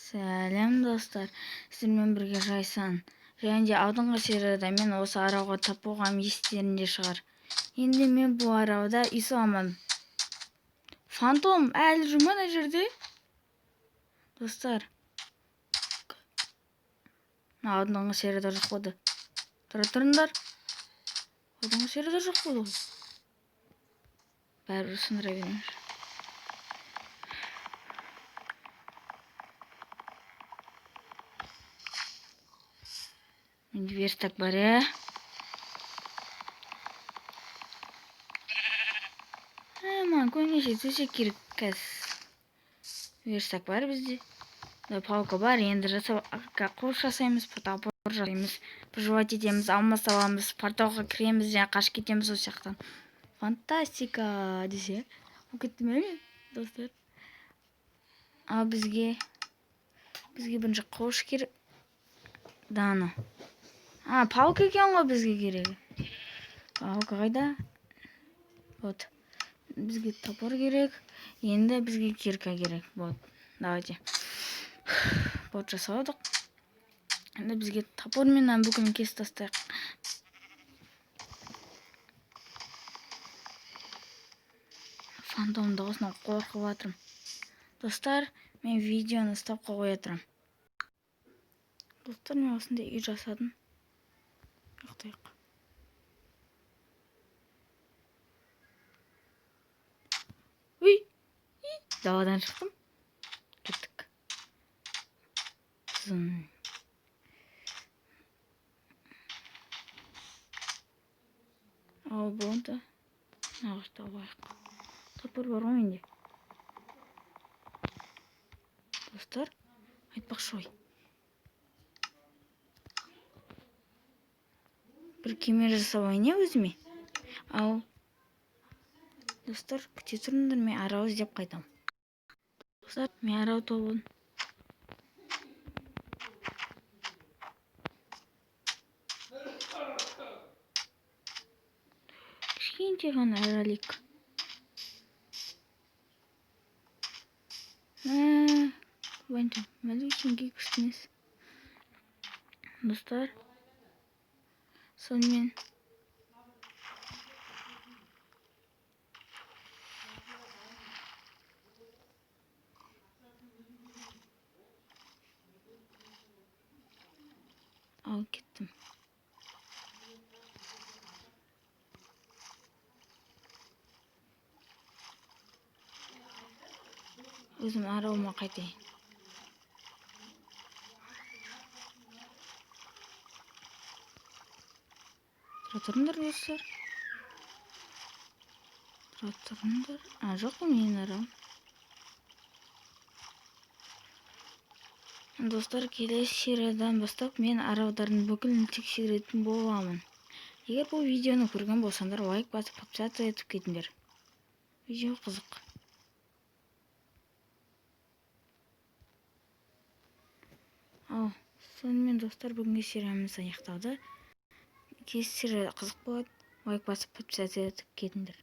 Сәлем достар, сіздермен бірге Жайсан. Және де алдыңғы серияда мен осы арауға тап болғаным естерінде шығар. Енді мен бұл арауда үй саламын. Фантом әлі жүр ме ана жерде? Достар, алдыңғы серияда жоқ болды. Тұрыңдар. Алдыңғы серияда жоқ болды. Бәрібір сындыра беріңдер. Менде верстак бар, Маған көңеше төсек керек кәз. Верстак бар бізде. Палка бар, енді қош жасаймыз, топор жасаймыз, проживать етеміз, алмас аламыз, порталға кіреміз, және қашып кетеміз осы жақтан. Фантастика десе. Бұл кетті ме, достар? Ал бізге бірінші қош керек. Даны. Палка екен ғой бізге керек. Палка қайда? Вот. Бізге топор керек. Енді бізге кирка керек. Вот. Давайте. Вот жасадық. Енді бізге топормен бүкілін кесіп тастайық. Фантом дауысынан қорқып жатырмын. Достар, мен видеоны стопқа қоя тұрам. Достар, мен осындай үй жасадым. Жоқтайық. Уй! Даладан шықтым. Кеттік. Ал болды. Ағышты алайық. Топор бар ғой менде. Достар, айтпақшы ой. Бір кеме жасап ойне өзіме. Ал достар, күте тұрыңдар, мен арау іздеп қайтам. Достар, мен арау тобын. Кішкентай ғана аралик. Бәнтім, мәлі үшінге күштінес. Достар, сонымен ал кеттім. Өзім арауыма қайтайын. Тұра тұрыңдар, достар. Тұра тұрыңдар. Жоқ қой менің арауым. Достар, келесі сериядан бастап мен араудардың бүкілін тексеретін боламын. Егер бұл видеоны көрген болсаңдар, лайк басып, подписаться етіп кетіңдер. Видео қызық. Ал, сонымен достар, бүгінгі сериямыз аяқталды. Келесі серия қызық болады. Лайк басып, подписаться етіп кетіңдер.